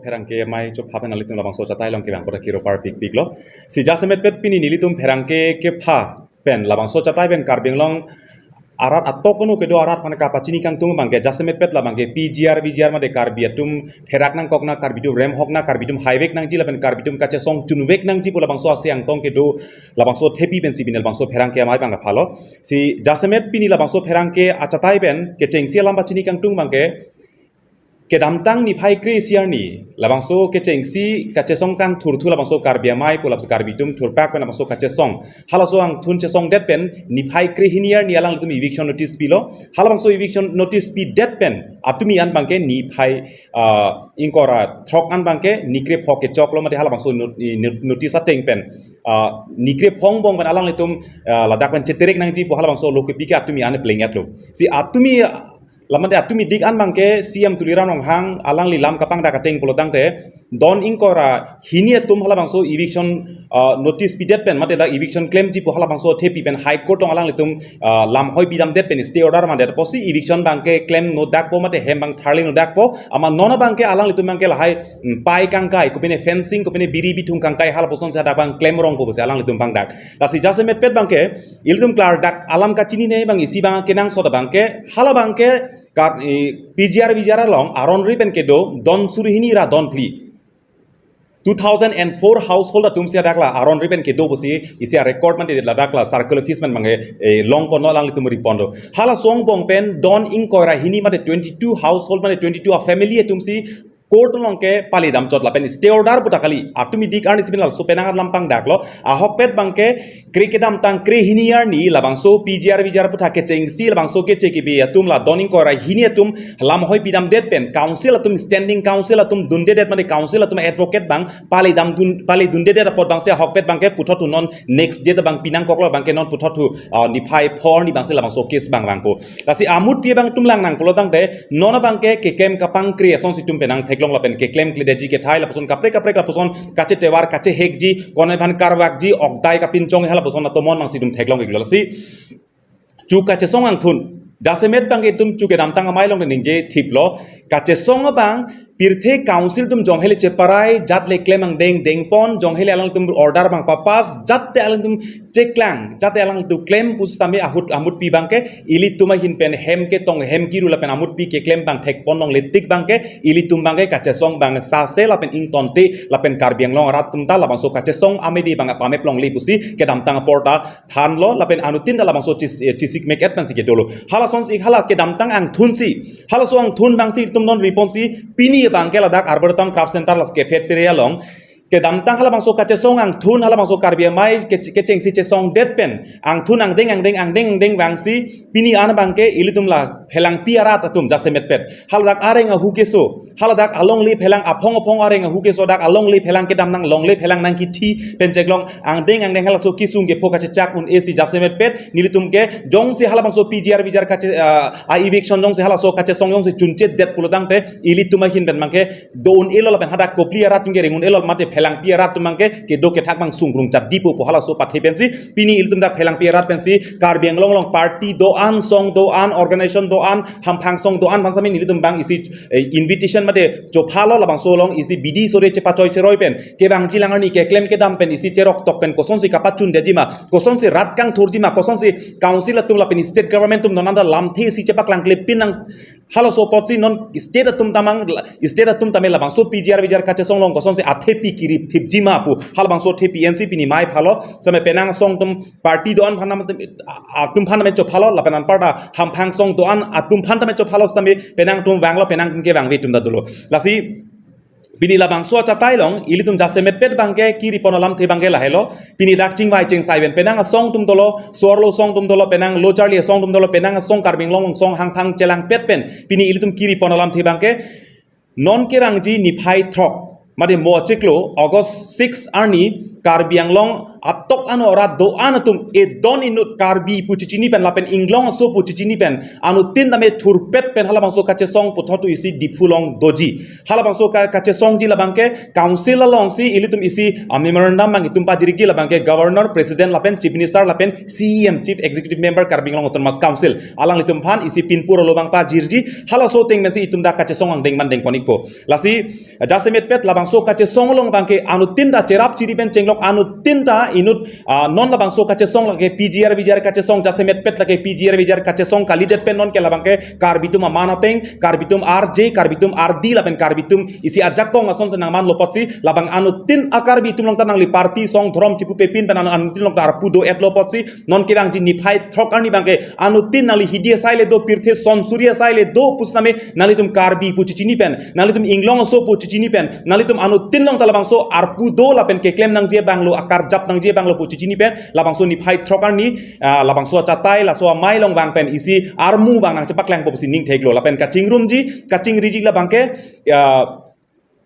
ferangke mai cho phaben alitum labangso chatai long ke bang kota kiro par pik pik lo si jasemet pet pini nilitum ferangke ke pha pen labangso chatai ben karbing long arat atok kono kedo arat mana kapacini kang tung bangke jasemet pet labangke PGR made karbiatum herak nang kokna karbidu rem hokna karbidum highway nang ji laben karbidum kache song tunwek nang ji labangso asyang tong kedo labangso thepi ben si binel bangso ferangke mai bang phalo si jasemet pini labangso ferangke achatai ben ke chengsia lamba chini kang tung bangke ke damtang ni phai kri siar ni labangso ke chengsi kache song kang thur thu labangso karbia mai pulap karbitum thur pak pen labangso kache song halaso ang thun che song det pen ni phai kri hiniar ni alang tum eviction notice pilo halabangso eviction notice pi det pen atumi an bangke ni phai inkora throk an bangke nikre phok ke choklo mate halabangso notice ateng pen nikre phong bong ban alang litum ladak pen cheterek nang ji po halabangso loke pika atumi an plengat lo si atumi lamande atumi dik an bangke CM tuliran ong hang alang li lam kapang da kateng polotang te don inkora hinia tum hala bangso eviction notice pidet pen mate da eviction claim ji po hala bangso thepi pen high court ong alang litum lam hoi bidam det pen stay order mande posi eviction bangke claim no dak po mate hem bang tharli no dak po ama nona bangke alang litum bangke lahai pai kangkai ko pene fencing ko pene biri bitung kangkai hala poson sa dak bang claim rong po alang litum bang dak lasi jasemet pet bangke iltum klar dak alam ka chini ne bang isi bang kenang soda bangke hala bangke PGR long aron ripen kedo don surihini ra don pli 2004 household atum sia dakla aron ripen kedo bosi isia record man de dakla circle fees man mange long pon lang litum ripondo hala song bong pen don inkoira hini mate 22 household mate 22 a family atum si court longke pali dam chot lapen stay order puta kali atumi dik arni signal so penangar lampang daklo ahok pet bangke krikedam tang kre hiniar ni labangso PGR puta ke chengsi labangso ke cheki be atum la doning ko ra hini atum lam hoi pidam det pen council atum standing council atum dunde det mane council atum advocate bang pali dunde det pot bangse ahok pet bangke putho tu non next date bang pinang koklo bangke non putho tu ni phai phor ni bangse labangso case bang bangpo lasi amut pi bang tumlang nang polotang de nona bangke ke kem kapang creation situm penang long lapen ke claim kledeji ke thai la person kapre la person kache tewar kache hekji konai bhan karwak ji okdai ka pinchong hala person to mon mang sidum theklong ge lasi chu kache song ang thun jasemet bang tum chu ke damtang amai long ningje thiplo kache song bang pirthe council tum jonghele cheparai jatle claim ang deng pon jonghele alang tum order bang papas jatte alang tum cheklang jatte alang tu claim pustame amut pi bangke ili tuma hin pen hem ke tong hem kiru la pen amut pi ke claim bang thek pon long letik bangke ili tum bangke kache song bang sa se la pen ing tonte la pen karbiang long rat tum ta la bang so kache song amedi bang pame plong li pusi ke dam tang porta than lo la pen anutin da la bang so chisik make at si ke dolo hala son si hala ke dam tang ang thun si hala so ang thun bang si tum non response pini bangke ladak arboretum craft center las cafeteria long ke damtang hala bangso kache song ang thun hala bangso karbia mai ke chengsi che song det pen ang thun ang deng wangsi pini an bangke ilitum la helang piarat atum jasemet pet haladak areng a hukeso haladak along li helang apong areng a hukeso dak along li helang ke damnang long li helang nang ki thi pen jeglong ang deng hala so kisung ke phoka che chak un AC jasemet pet nilitum ke jong si hala bangso PGR kache a eviction jong si hala so kache song jong si chunchet det pulodang te ilituma hin ben mangke don elo la pen hadak kopli arat nge rengun elo mate phelang piarat tumangke ke do ke thak bang sungrung chat dipo po hala so pathe pensi pini iltum da phelang piarat pensi karbiang long party do an song do an organization do an hamphang song do an bangsami nilitum bang isi invitation mate jo phalo la bang so long isi bidi sore che pa choi se roi pen ke bang jilangar ni ke claim ke dam pen isi cherok tok pen koson si kapachun dejima koson si rat kang thurjima koson si council atum la pen state government tum nonanda lamthi si chepak lang klip pinang hala so potsi non state atum tamel la bang so PGR kache song long koson si athepi kiri thipjima pu hal bang so thepi NCP ni mai phalo same penang song tum party don phanam atum phanam cho phalo la penan parta hamphang song don atum phanam cho phalo same penang tum wanglo penang ke wangwe tum da dulo lasi pini la bang so chatai long ilitum jasemet pet bangke kiri ponolam the bangke lahelo pini dak chingwai ching saiben penang song tum dolo sorlo song tum dolo penang lo charlie song tum dolo penang song karbing long song hangphang chelang pet pen pini ilitum kiri ponolam the bangke non ke bangji ni phai throk made mo cheklo August 6 arni karbiang long atok anu ora do anatum e don inut karbi pu cicini pen lapen inglong so pu cicini pen anu tin dame thurpet pen hala bangso kache song puthotu isi dipulong doji hala bangso kache song ji labangke council along si ilitum isi memorandum mang itum pa jirigi labangke governor president lapen chief minister lapen CEM chief executive member karbing long autonomous council alang litum phan isi pinpur lobang pa jirji hala so ting mensi itum da kache song ang deng man deng ponikpo lasi jasemet pet labangso kache song long bangke anu tinda cerap ciri pen cenglok anu tinda inut non labang so kache song lage PGR vijar kache song jasemet pet lage PGR vijar kache song kalidet pen non ke labangke karbitum amana peng karbitum RJ karbitum RD lapen karbitum isi ajak kong ason senang man lopotsi labang anu tin akar bitum long tanang li parti song dhrom cipu pepin pen anu tin long tar pudo et lopotsi non kedang ji niphai throkar ni bangke anu tin nali hidia saile do pirthe son surya saile do pusname nalitum karbi pucicini pen nalitum inglong so pucicini pen nalitum anu tin long talabang so arpu do lapen ke klem nang je banglo akar jap nang je banglo pucicini pen labang so ni phai throkar ni labang so chatai la so mai long bang pen isi armu bang nang cepak lang popsi ning theglo lapen kaching room ji kaching riji la bangke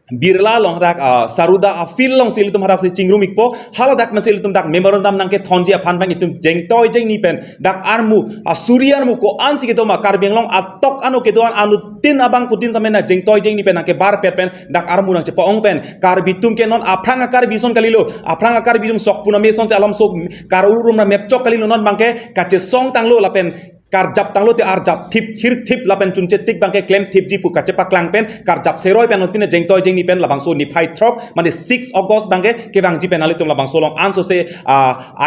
birla long dak saruda afil long silitum hadak si chingrum ikpo hala dak masilitum dak memorandum nang ke thonji aphan bang itum jeng toy jeng ni pen dak armu asuriar mu ko ansi ke to ma karbeng long atok anu ke doan anu tin abang putin samena jeng toy jeng ni pen ke bar pet pen dak armu nang cepa ong pen karbitum ke non aprang akar bison kalilo aprang akar bijum sok puna meson se alam sok karurum na mepchok kalilo non bangke kache song tanglo lapen karjap tanglo te arjap tip thir tip lapen chunche tik bangke claim tip ji pu kache paklang pen karjap seroi pen otine jeng toy jeng ni pen labang so ni phai throk mane 6 August bangke ke bang ji pen alitum labang so long anso se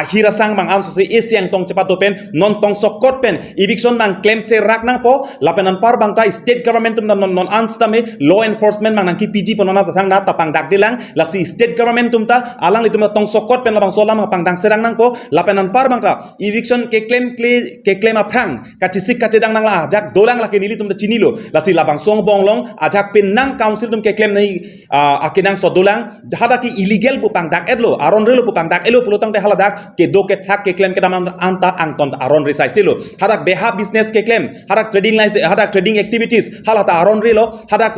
ahira sang bang anso se esiang tong cepat do pen non tong sokot pen eviction bang claim se rak nang po lapen an par bang ta state government tum non anstame law enforcement bang nang ki PG ponona thang na tapang dak dilang lasi state government tum ta alang litum tong sokot pen labang so lam pang dang serang nang po lapen an par bang ta eviction ke claim aprang kachisik kacedang nang la ajak dolang la ke nili tum da chinilo lasi labang song bonglong ajak pin nang council tum ke claim nai akinang so dolang hada ki illegal bupang dak edlo aron relo bupang dak elo pulutang te haladak ke do ke thak ke claim ke damang anta angton aron resai silo hadak beha business ke claim hadak trading license hadak trading activities halata aron relo hadak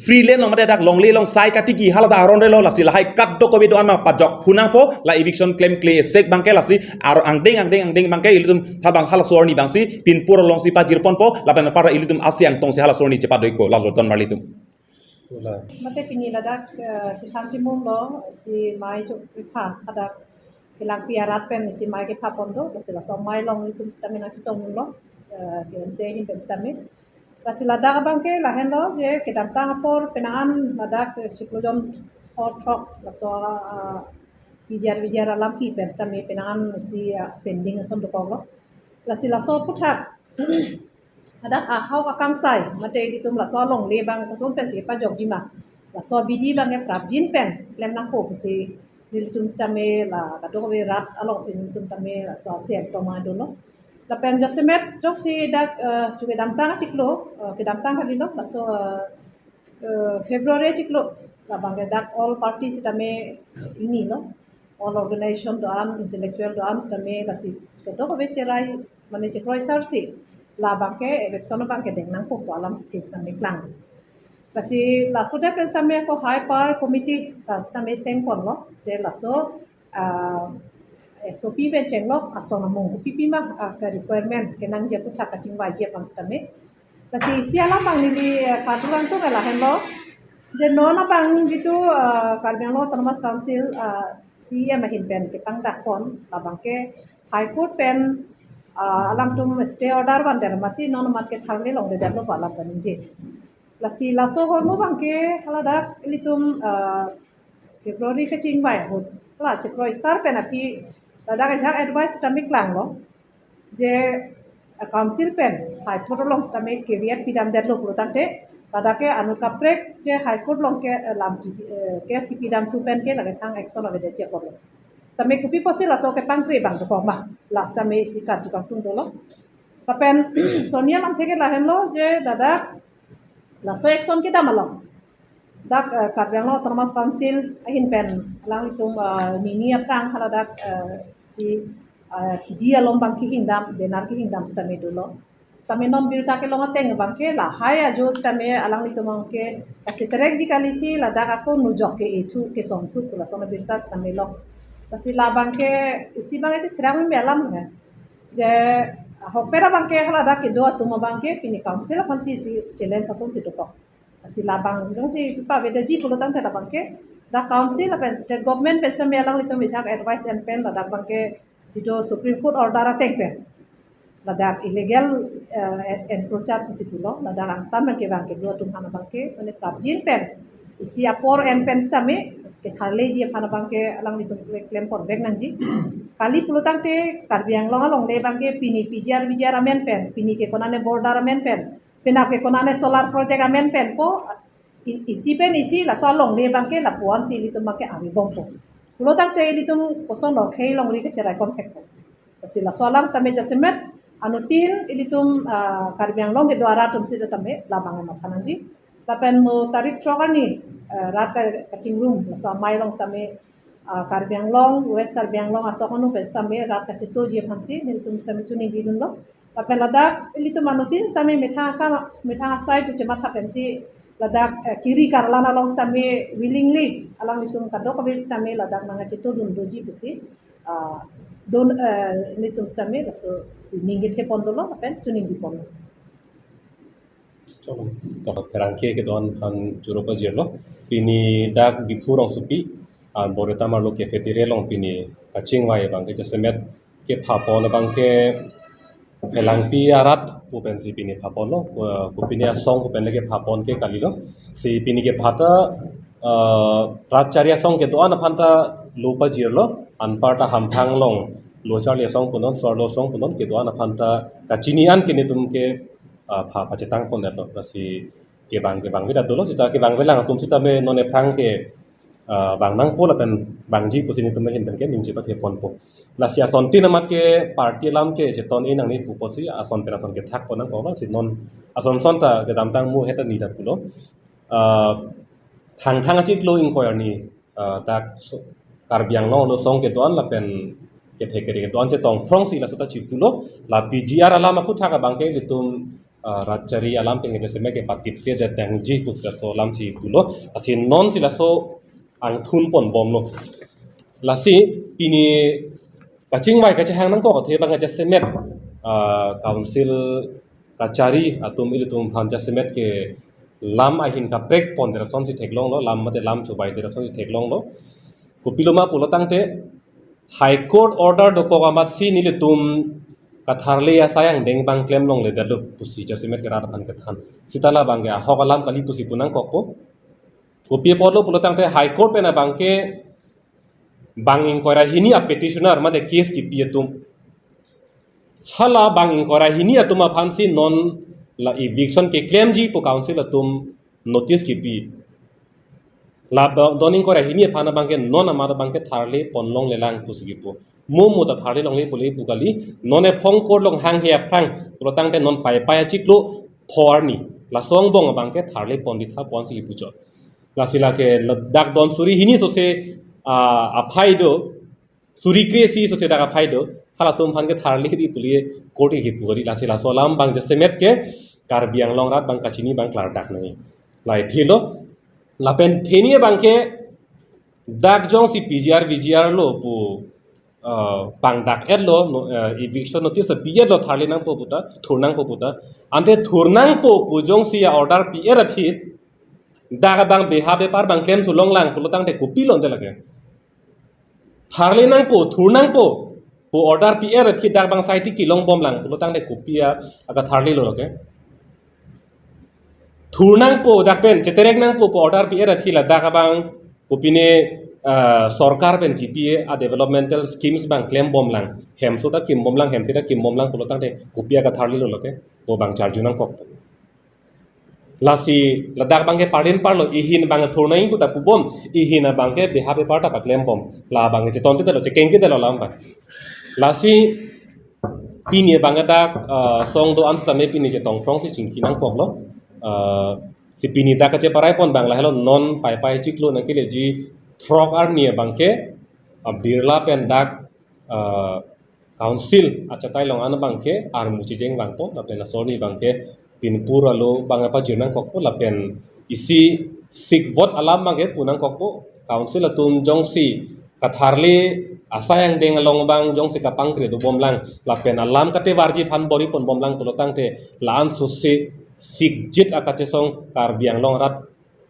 free lane nomade dak long le long sai katiki halata aron relo lasi lahai kat do ko be do an ma pajok hunang po la eviction claim clay sek bangke lasi ar angdeng bangke ilitum habang hala sorni bangsi pin pura long si pajir pon po laban para ilitum asyang tong si hala sorni cepat doik po lalu ton marlitum mate pini ladak si thang chimum lo si mai chuk pha adak kilang piarat pen si mai ke pha pon do si la so mai long litum stamina chitong lo gen se hin pen stamit la si ladak bangke la hen lo je ke dam tang por penaan ladak chiklojom or trok la so bijar alam ki pen stamit penaan si pending son do ko lasi laso putat ada ahau akang sai mate ditum laso long le bang kosom pen si pa jok jima laso bidi bang e prabjin pen lem nang ko si nilitum stame la kadok we rat along si nilitum tame laso siam toma dolo la pen jasemet jok si dak chuke dam tang chiklo ke dam tang halilo laso February chiklo la bang dak all parties tame ini lo all organization doan intellectual doan stame lasi kadok we cerai mane cekroi sarsi la bangke election bangke deng nang ko alam stage nang klang lasi laso de prestame ko high power committee stame sem kon lo je laso SOP ben chenglo aso namong pipi ma ka requirement kenang je putha ka chingwai je pan stame lasi siala bang ni katulang tu kala hello je nona bang gitu karbeng lo autonomous council CEM hin pen ke pang dak kon la bangke high court pen alam tum stay order ban der masih non mat ke tharle long de develop alam kan je lasi laso hormo bangke haladak litum February ke chingbai hot la chekroi sar pen api ladak jak advice tamik lang lo je council pen high court long tamik caveat pidam der lo protante ladake anu kaprek je high court long ke lam ki case ki pidam tu pen ke laga thang action ave de che ko sampai kupi posi la so ke pangkri bang ko ma la sampai sikat tukang tung dolo kapen sonia lam theke la hen lo je dada la so action kita malam dak kabyang lo autonomous council ahin pen lang litum nini aprang hala dak si hidia lombang ki hingdam benar ki hingdam stame dolo tame non birta ke longa teng bangke la haya jo stame alang litum ke kaceterek jikalisi la dak aku nujok ke itu ke somtu kula sona birta stame lo Tasi la bangke isi bangke terang melam है जे hokpera bangke kala da ke do atuma bangke pini council kon si challenge sason si to si labang dong si pa beda ji pulo tang tela bangke da council apen state government pesa melang litum bisak advice and pen la da bangke jito supreme court order atek pen la da illegal encroachment pusi pulo la da tamen ke bangke do tum hana bangke ane prabjin pen isi apor and pen stame ke tharle ji hana bangke alang litum claim por bek nang ji kali pulo tang te karbiang long le bangke pini pijar amen pen pini ke konane border amen pen pina ke konane solar project amen pen po isi pen isi la solong le bangke la puan si litum bangke abi bompo pulo tang te litum kosong lo khei long ri ke cerai contact po si la solam stame jasemet anutin ilitum karbiang long ke dwara tum si tame la bangan mathanang ji la pen mo tarik trogani rat ka kaching room la so mai long stame Karbiang Long, West Karbiang Long atau kono pesta me rat kacito je fansi nilitum sami tuni bilun lo. Tapi ladak ilitum manutin sami metha asai puce mata pensi ladak kiri karlana long sami willingly alang litum kadok kabis sami ladak mangacito dun doji pusi don litum sami laso si ninggit he pondolo apen tuning di pondo. Kalau perangke ke tuan han juru pajir lo, ini dak di furong supi. Boreta marlo ke fetire long pini kacing wai bang ke jasemet ke phapon bang ke pelang pi arat pu pensi pini phapon lo ku pini asong ku penle ke phapon ke kali lo si pini ke phata rat charia song ke to an phanta lupa jirlo anparta hamphang long lo charlia song punon sorlo song punon ke to an phanta kachini an kini tum ke pha pachetang pon lo si ke bang vida to lo si ta ke bang velang tum si ta me none phang ke bang nang po la pen bang ji po sini tumai hin pen ke ning ji pa the pon po la sia son tin amat ke party lam ke je ton in ang ni pu po si ason pen ason ke thak po nang ko la si non ason son ta ke dam tang mu heta ni da pulo thang achi klo in ko ni ta karbiang no lo song ke ton la pen ke the ke ton che tong frong si la so ta chi pulo la pgr ala ma phu thak bang ke litum rajari alam peng ke se me ke patip te de tang ji pu so lam si pulo asin non si la so ang thun pon bom lo lasi pini kaching wai ka chang nang ko the bang ja semet council kachari atum ilitum han ja semet ke lam a hin ka break pon der son si theklong lo lam mate lam chu bai der son si theklong lo kupiloma pulotang te high court order do ko amat si nilitum katharle ya sayang deng bang claim long le der lo pusi ja semet ke rat han ka than sitala bang ya hogalam kali pusi punang kokpo Upi porlo pulotang te high court pe na bangke bang inquiry hini a petitioner ma de case ki pietum hala bang inquiry hini atuma phansi non la eviction ke claim ji po council atum notice ki pi la don inquiry hini phana bangke non amara bangke tharle ponlong lelang pusgi po mu ta tharle long le poli bukali non e phong court long hang he phang pulotang te non pai chiklo phorni la song bong bangke tharle ponditha ponsi pujo lasila ke dak don suri hini so se aphaido suri kresi so se dak aphaido hala tum phan ke tharli ri pulie koti hi pugari lasila solam bang je semet ke karbiang long rat bang kachini bang klar dak nai lai thilo lapen thenie bang ke dak jong si pgr lo pu bang dak et lo eviction notice pgr lo tharli nang po puta thurnang po puta ante thurnang po pujong si order pr aphit daga bang beha bepar bang claim tu long lang pulutang te kupi lon de lage tharle nang po thurnang po order pr thi dag bang saiti ki long bom lang pulutang te kupia aga tharle lo lage thurnang po dak pen cheterek nang po order pr thi la daga bang kupine sarkar pen kipi a developmental schemes bang claim bom lang hem so da kim bom lang hem thida kim bom lang pulutang te kupia ga tharle lo lage po bang charjunang kok lasi ladak bangke parin parlo ihin bang thurnai bu da pubom ihin bangke behabe parta paklem bom la bangke cheton te lo chekeng ke de lo lamba lasi pini bangke dak song do ansta me pini che tong prong si chingki nang pok lo si pini dak che parai pon bang la helo non pai chiklo na ke le ji throk ar nie bangke birla pen dak council achatai long an bangke ar mu chi jeng bang to la pen soni bangke pinpura lo bang apa jirnang kokpo lapen isi sik vote alam bangke punang kokpo council atum jong si katharli asa yang deng long bang jong si kapang kre do bomlang la pen alam kate warji phan bori pon bomlang tolotang te lam susi sikjit akache song kar biang long rat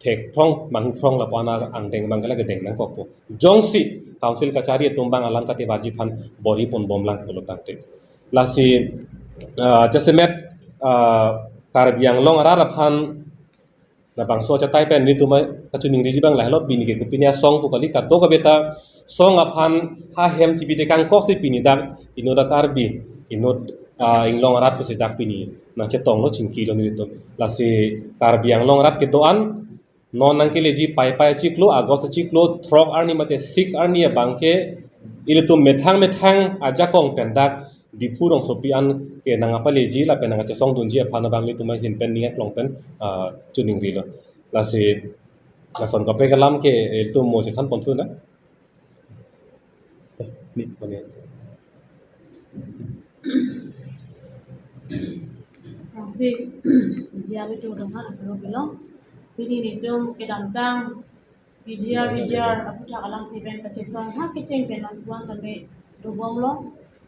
thek phong mang phong la pana ang deng mangala ke deng nang kokpo jong si council kachari tumbang alam kate warji phan bori pon bomlang tolotang te la si jasemet kar biang long rat phan na bangso cha tai pen ni tuma kachuning ri bang la helot bini ke kupinia song pukali ka to ka beta song aphan ha hem chi bide kang kok si pini dak ino da karbi ino inglong rat tu si dak pini na che tong lo chingki lo ni to la si karbiang long rat ke to an non nang ke leji pai pai chiklo agos chiklo throk arni mate 6 arni bangke ile tu methang aja kong pendak di purong sopi an ke nang apa leji la penang che song dunji aphan bang li tu ma hin pen ningat long pen chuning ri lo la si la son ka pe kalam ke el tu mo che khan pon thu na ni mane si dia itu dengan aku bilang ini itu kedantang BGR aku tak alam tiben kecesong ha kecing penan buang kami dobong lo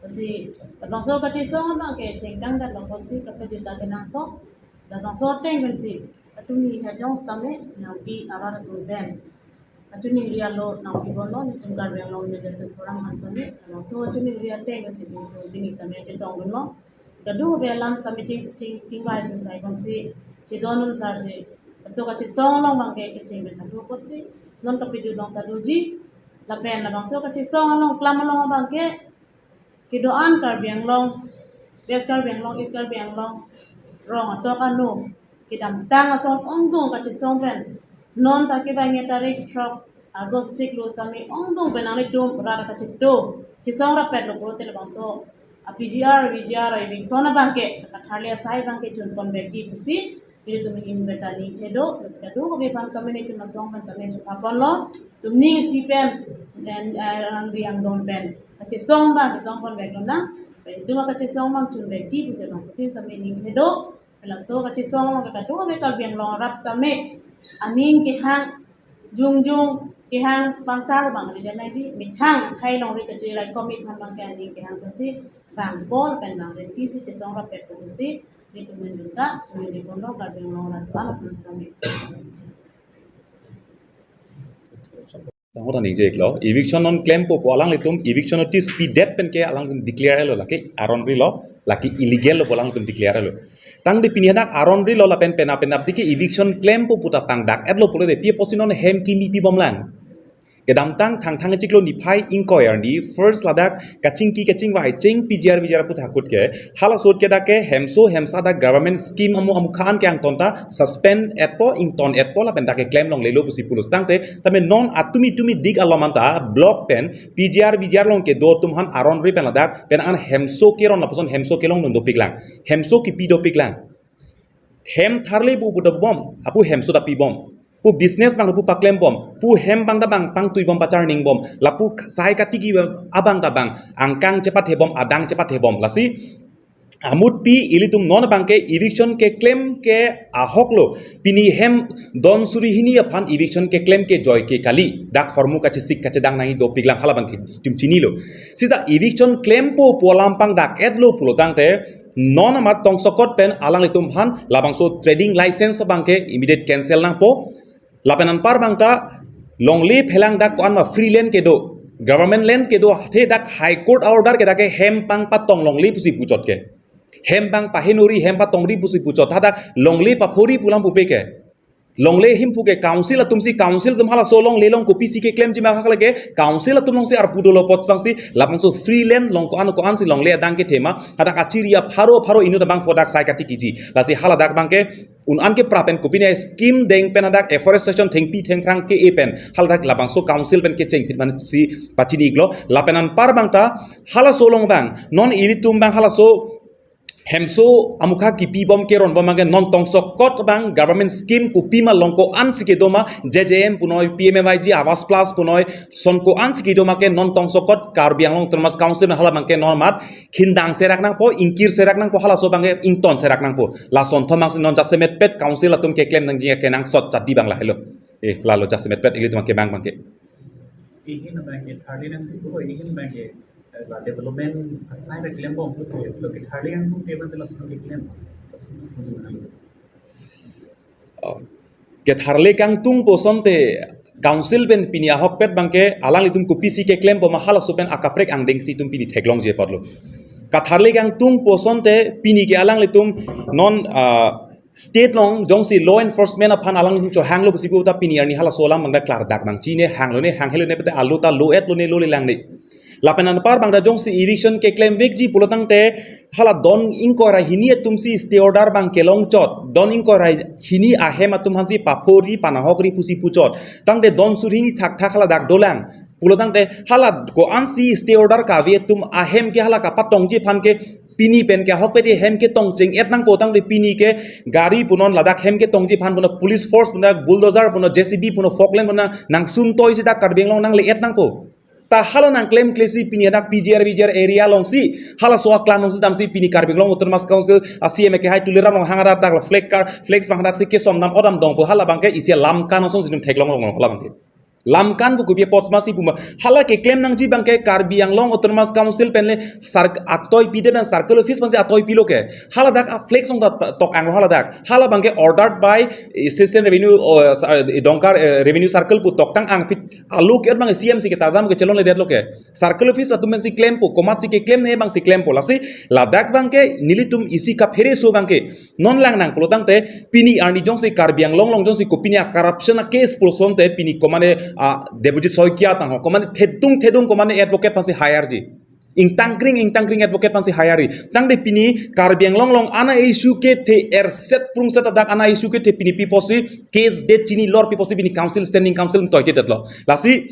si bangso kecesong ma ke cengdang dan bangso kapal juta kenaso dan bangso teng si atu ni hajong stame nabi arar tu ben atu ni ria lo nabi bono ni tunggal yang lo ni justice orang mansani bangso atu ni ria teng si bini tamnya cetong bono Gaduh be alam sta meeting tinggal jeng sai bangsi ci donun sarje so ka ci song long bang ke cing ben tadu pot si non ka pidu long tadu ji la pen la bang so ka ci song long klam long bang ke doan kar biang long des kar biang long is kar biang long rong to ka no ke dam tang asong ong dong ka ci song ben non ta ke ba nge tarik truck agos ci close ta me ong dong ben ani dom ra ka ci song ra pet lo pro te la bang so PGR ai bing sona bangke katharlia sai bangke chun pon beti pusi ini tu mingin betani tedo terus kado ko be bang tamen itu nasong ban tamen chu pon lo tum ning si pen dan ran riang don pen kache song bang song pon be na ben tu ma kache song bang chun beti pusi bang tin samen ning tedo pela so kache song lo kado be kal biang lo rap tame aning ke hang jung ke hang bang tar bang ni dan ji mithang khai long ri kache rai komit han bang kan ning ke hang kasi bang bol pen bang de pisi che song ra pet ko si ni tu men duta tu ni bondo kar beng long ran ala pustami sang hotan ning je klo eviction on claim po alang litum eviction notice speed pen ke alang tum declare lo laki aron ri lo laki illegal lo bolang tum declare lo tang de pinihanak aron ri lo la pen ap dike eviction claim po puta pang dak et lo pole de pi posinon hem kini pi bomlang kedam tang chiklo ni phai inquiry ni first ladak kaching wai ching PGR putha kut ke hala sot ke dake hemsa da government scheme amu khan ke ang tonta suspend etpo ington etpo la pen dake claim long lelo pusi pulus tangte tame non atumi dig alamanta block pen PGR long ke do tumhan aron ri pen ladak pen an hemso ke ron la poson hemso ke long ndo piglang hemso ki pido piglang hem tharle bu buda bom apu hemso da pi bom pu business bang pu paklem bom pu hem bang da bang pang tui bom pacar ning bom lapu sai katigi abang da bang angkang cepat hebom adang cepat hebom lasi amut pi ilitum non bangke eviction ke claim ke ahoklo pini hem don suri hini aphan eviction ke claim ke joy ke kali dak hormu kache sik kache dang nai do piglang hala bangke tim chinilo sida eviction claim po polampang dak edlo pulo dangte non amat tong sokot pen alang litum han labangso trading license bangke immediate cancel nang po lapenan par bangta long leave helang dak an ma free land ke do government lands ke do the dak high court order ke dake hem pang patong long leave pusi puchot ke hem bang pahenori hem patong ri pusi puchot thada long leave pa phori pulam pupe ke long le him puke council atumsi council tum hala so long le long ko pc ke claim jima khakle ke council atum long se ar pudo lo pot bangsi lapang so free land long ko an si long le dang ke thema hada achiria pharo inu da bang product sai kati kiji lasi hala dak bang ke un an ke prapen kopine scheme deng pen adak afforestation thengpi thengrang ke epen hal dak labang so council pen ke cheng pitman si pachini glo lapenan par bangta hala so long bang non ilitum bang hala so hemso amukha ki pi bom ke ron bom mangen non tong sokot bang government scheme ku pi ma long ko an sike doma JJM punoi PMMIG awas plus punoi son ko an sike doma ke non tong sokot karbiang long termas council hala bangke non mat khindang serak nang po ingkir serak nang po hala so bangke ington serak nang po la son thomang non jasemet pet council atum ke claim nang ke nang sot chadi bang la hello la lo jasemet pet ili tum ke bang bangke ingin bangke third yang sih bukan ingin bangke la development assign claim bom tu lo ke third yang tu table se la pasang claim ke tharle kang tung posonte council ben pini ahok pet bangke alang litum ko pc ke claim bo mahala sopen akaprek ang deng si tum pini theglong je parlo ka tharle kang tung posonte pini ke alang litum non state long jong si law enforcement aphan alang litum cho hanglo busi ko ta pini arni hala solam mangda klar dak nang chine hanglo ne hanghelo ne pete alu ta lo et lo ne lo le lang ne lapenan par bangda jong si eviction ke claim vekji pulotang te hala don inkora hini tumsi stay order bang kelong chot don inkora hini ahema tum hansi papori panahokri pusi puchot tangde don surini thak thak hala dak dolang pulotang te hala ko ansi stay order ka ve tum ahem ke hala ka patong ji phan ke pini pen ke hok peti hem ke tong ching et nang potang de pini ke gari punon ladak hem ke tong ji phan puno police force puno bulldozer puno jcb puno falkland puno nang sun toy sida karbeng long nang le et nang po ta hala nang claim klesi pini adak pgr area long si hala soa klan long si dam si pini karbeng long utter mas council acm ke hai tulira long hangara dak flex bang dak si ke som nam odam dong po hala bangke isia lam kan song sinum theklong long hala bangke lamkan bu kubie potmasi buma hala ke claim nang ji bangke karbi yang long autonomous council penle sar aktoi pide ben circle office masi atoi pilo ke hala dak flex ong tok ang hala bangke ordered by assistant revenue donkar revenue circle pu tok tang ang pit alu ke bang cmc ke tadam ke chelon le det loke circle office atum si claim pu komat si ke claim ne bang si claim pu lasi ladak bangke nilitum isi ka phere so bangke non lang nang pulotang te pini arni jong si karbi yang long jong si kopinia corruption case pulson te pini komane Deputy Soikia tang komane thedung komane advocate pansi hire ji ingtangkring advocate pansi hire tang de pini karbiang long ana issue ke the set prung set dak ana issue ke the pini piposi case de chini lor piposi pini council standing council toy ke tetlo lasi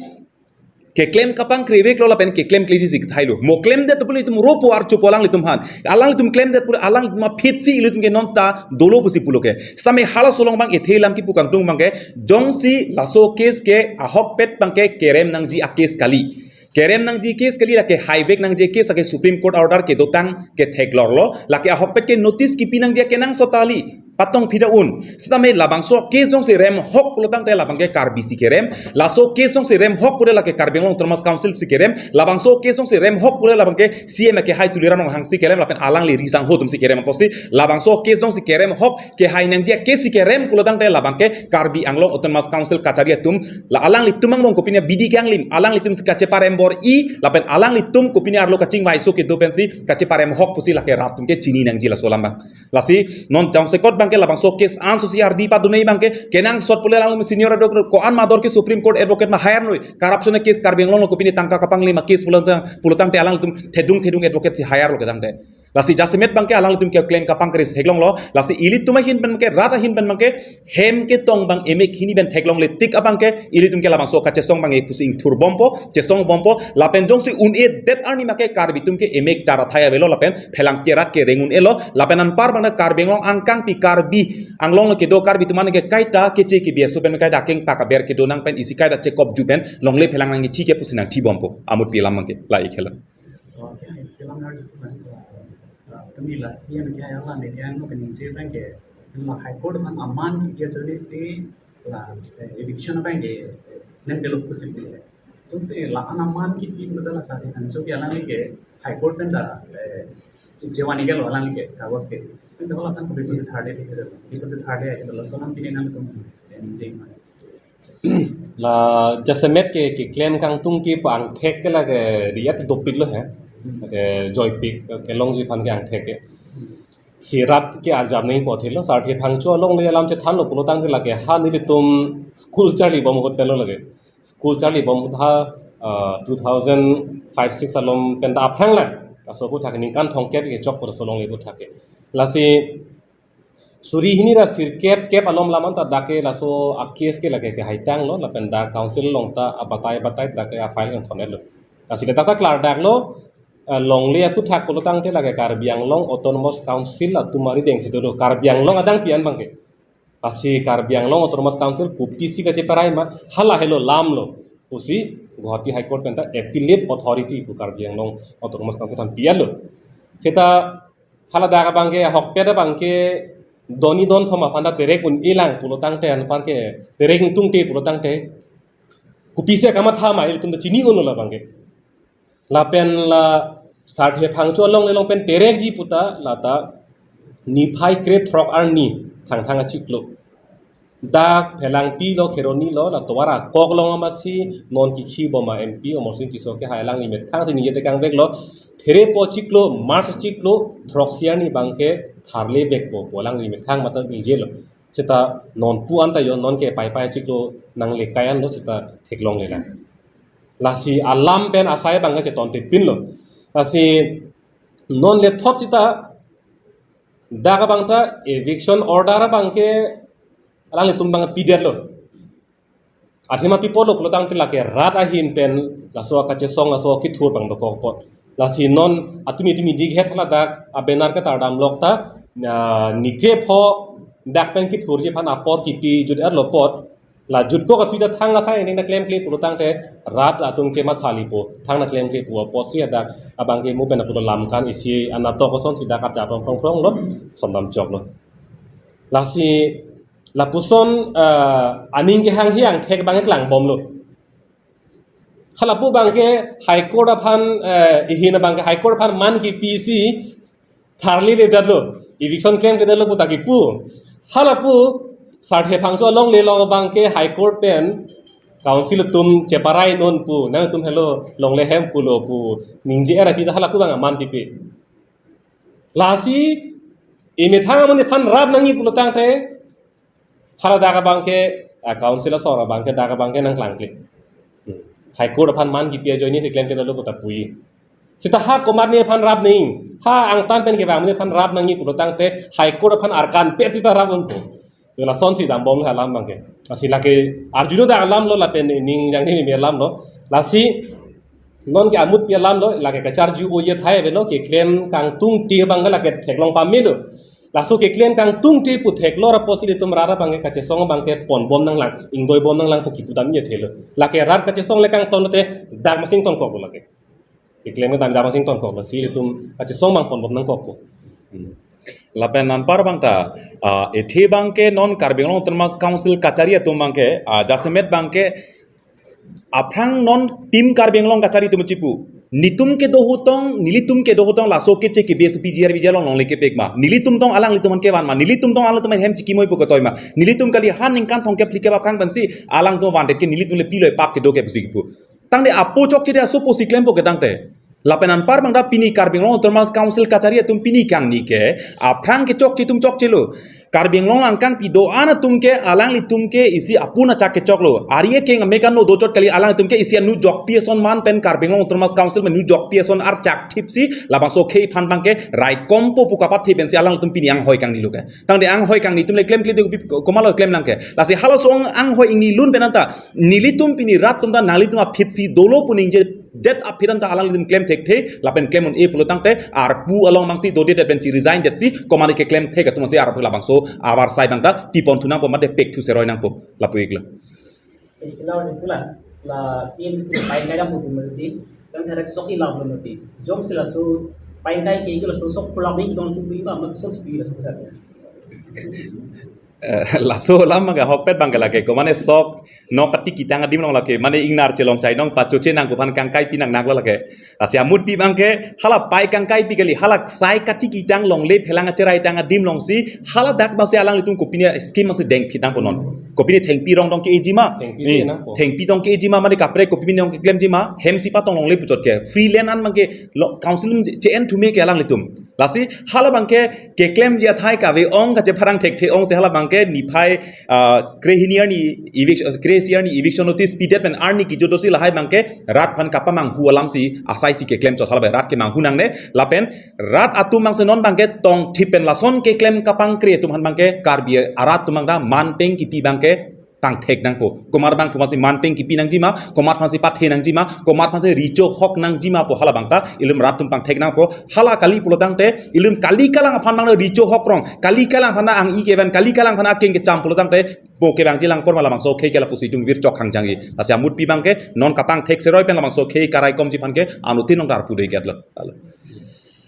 ke claim kapang kreve klo la pen ke claim kliji sik thailo mo claim de tupuli tum ropo ar chupolang litum han alang litum claim de pur alang ma phitsi litum ke nonta dolo busi puloke same hala solong bang ethelam ki pukang tung bangke jongsi laso case ke ahok pet bangke kerem nang ji a case kali kerem nang ji case kali la ke highway nang ji case ke supreme court order ke dotang ke theglor lo la ke ahok pet ke notice ki pinang ji ke nang sotali patong piraun setame labang so case jong se rem hok pulotang te labang ke karbisi ke rem laso case jong se rem hok pure la ke karbeng long termas council si ke rem labang so case jong se rem hok pure labang ke cm ke hai tulira nong hang si ke rem lapen alang le risang ho tum si ke rem posi labang so case jong si ke rem hok ke hai nang dia case si ke rem pulotang te labang ke karbi anglong termas council kacaria tum la alang li tumang long kopinya bidi gang lim alang li tum si kace parem bor i lapen alang li tum kopinya arlo kacing vai so ke do pensi kace parem hok pusi la ke ratum ke chini nang ji la so lambang lasi non jong se kot bang ke labang so case an sosiar di padunei bangke kenang sot pule lang senior advocate ko an mador ke supreme court advocate ma hire noi corruption case karbeng long ko pini tangka kapang lima case pulutang te alang tum thedung advocate si hire lo ke dang de lasi jasimet bangke alang tum ke claim kapang kris heglong lo lasi ilit tuma hin ben ke rata hin ben bangke hem ke tong bang emek hini ben theglong le tik abangke ilit tum ke labang so ka chestong bang e pusing thur bompo chestong bompo lapen jong si un e det arni make karbi tum ke emek chara thaya velo lapen phelang ke rat ke rengun elo lapen an par bang karbeng long angkang pi karbi anglong ke do karbi tumane ke kaita ke che ke biaso ben kaita king paka ber ke do nang pen isi kaita check up jupen long le phelang nang ti ke pusinang ti bompo amut pilam mangke la ikela kami lah siapa yang yang lah median no kini siapa yang ke lah high court man aman ki jadi si lah eviction apa yang ke nem belok possible tu si lah aman ki pi betul lah sahaja kan so ki alam ni ke high court kan dah jewani ke lo alam ni ke kawas ke itu kalau kan deposit hard day itu lah soalnya kini nam tu enjing la jasemet ke claim kang tung ki pang thek ke la ke riat dopik lo hai ke joypik ke long ji phan ke ang thek ke sirat ke arjam nahi pothilo sarthi phangcho long le alam che than lo pulotang ke la ke ha ni tum school chali bom got pelo lage school chali bom tha 2005-6 alom penda aphang la kaso ko thakini kan thongke ke chok por solong le ko thake lasi suri hini ra sir kep alom laman ta dake laso a case ke lage ke haitang lo la penda council long ta abatai dake a file on thonet lo kasi ta klar dak lo long le khu thak ko tang te lage karbiang long autonomous council tumari deng sido karbiang long adang pian bangke asi karbiang long autonomous council pc ka che parai ma hala hello lam lo pusi Guwahati High Court penta appellate authority pu karbiang long autonomous council tan pian lo seta hala daga bangke hokpeda bangke doni don thoma phanda terek un ilang pulotang te an parke terek tung te pulotang te kupise kama thama il tum chini ono la bangke la pen la start he phangcho long le long pen terek ji puta la ta ni phai kre throk ar ni thang achiklo dak phelang pi lo kheroni lo la towara kok long ma si non ki khi bo ma mp o mosin ti so ke hailang ni met thang si ni yete kang bek lo there po chiklo mars chiklo throk sia ni bangke tharle bek po polang ni met thang mata ni je lo sita non pu anta yo non ke pai chiklo nang le kayan lo sita theklong le la la si alam pen asai bangka che ton te pin lo la si non le thot sita daga bangta eviction order bangke alang le tumbang pidet lo athema pipo lo plotang te lake rat ahin pen la so ka che song la so ki thur bang do ko pot la si non atumi dig het la dak abenar ka tardam lokta nike pho dak pen ki thur je phan apor ki pi jud er lo pot la jud ko ka thuita thang asai ning na claim clip plotang te rat atung ke ma thali po thang na claim clip po pot sia dak abang ke mu pen na pulo lam kan isi anato ko son si dak ap ja prong lo somdam chok lo la si la puson aning ke hang hiang thek bang klang bom lo khala pu bang ke high court aphan ihina bang ke high court aphan man ki pc tharli le dadlo eviction claim ke dadlo puta ki pu hala pu sarthe phangso long le long bang ke high court pen council tum cheparai non pu nang tum hello long le hem pu lo pu ningje era ti hala pu bang man ti pe lasi ime thang mon phan rab nangi pu tang te hala daga bangke council sora bangke daga bangke nang klang klik high court aphan man ki pia joini se claim ke dalo ta pui sita ha komat ne phan rab ning ha ang tan pen ke bang ne phan rab nangi pu tang te high court aphan arkan pe sita rab un pu la son si dam bom ha lam bangke asila ke arjuno da lam lo la pen ning jang ni me lam lo la si non ke amut pia lam lo la ke kachar ju o ye thai be lo ke claim kang tung ti bang la ke theklong pa me lo lasu ke claim kang tung ti pu theklo ra posili tum rara bangke kache song bangke pon bom nang lang ingdoi bom nang lang pu ki putam ye thelo la ke rar kache song le kang ton te dar masing ton ko la ke claim ke dar masing ton ko la si tum kache song bang pon bom nang ko ko lapen nan par bangta ethe bangke non karbenglo termas council kachari tum bangke jasemet bangke aprang non tim karbenglo kachari tum chipu nitum ke dohutong nilitum ke dohutong laso ke che ke bsp gr bijalong long leke pekma nilitum tong alang lituman ke wan ma nilitum tong alang tuman hem chiki moi pokotoy ma nilitum kali han ning kan thong ke plike ba prang bansi alang to wanted ke nilitum le piloi pap ke do ke bsipu tang de apo chok che so posi claim po ke tang te lapenan par bangda pini karbenglo termas council kachari tum pini kang ni ke aprang ke chok che tum chok chelo karbenglo langkang pido ana tumke alang li tumke isi apuna chak ke choklo ariye ke mekan no do chot kali alang tumke isi nu jok pieson man pen karbenglo termas council men nu jok pieson ar chak tipsi labang so ke phan bangke rai kompo pukapat thi pensi alang tum pini ang hoi kang ni luke tang de ang hoi kang ni tum le claim kli de komalo claim langke lasi halo song ang hoi ingni lun benanta nilitum pini rat tum da nalitum a pitsi dolo puning je det apiranta alang lim claim thek the lapen claim on e pulotang te ar pu along mangsi do det ben chi resign det si komani ke claim the ka tum si ar phla bang so abar sai bang ta tipon thunang po mate pek thu seroi nang po lapu igla silaw ni pula la sim pai ngai mu mati dan tharak soki law mati jom sila so pai ngai ke igla so sok pula mi don tu bi ba mak so bi la so sa laso lama ga hokpet bangala ke ko mane sok no pati kita ngadim long lake mane ingnar celong chai nong pacho che nang ko pan kangkai pinang nang lake asia mut pi bangke hala pai kangkai pi kali hala sai kati kitang long le phelanga cherai tang dim long si hala dak ma se alang litung ko pinia scheme ma se deng pitang ponon ko pini theng pi rong dong ke ejima theng pi dong ke ejima mane kapre ko pini dong ke claim jima hem si patong long le puchot ke free land an mangke council che en thume ke alang litum lasi hala bangke ke claim dia thai ka ve ong ka je pharang thek the ong se hala bang ke nipai krehiniar ni eviction notice pidet men arni ki jodosi lahai bangke rat phan kapamang hu alam si asai si ke claim chot hala rat ke mang hunang ne lapen rat atum mang se non bangke tong thipen lason ke claim kapang kre tum han bangke karbi arat tumang da man peng ki pi bangke tang thek nang po komar bang pumasi man peng ki pi nang jima komar phasi pathe nang jima komar phasi richo hok nang jima po hala bangta ilum rat tum pang thek nang po hala kali pulotang te ilum kali kalang phan bang richo hok rong kali kalang phana ang i kevan kali kalang phana keng ke cham pulotang te po ke bang jilang por mala bang so khei kala pusi tum vir chok khang jangi asia mut pi bang ke non kapang thek seroi pen la bang so khei karai kom ji phan ke anu tin nong dar pu dei gatla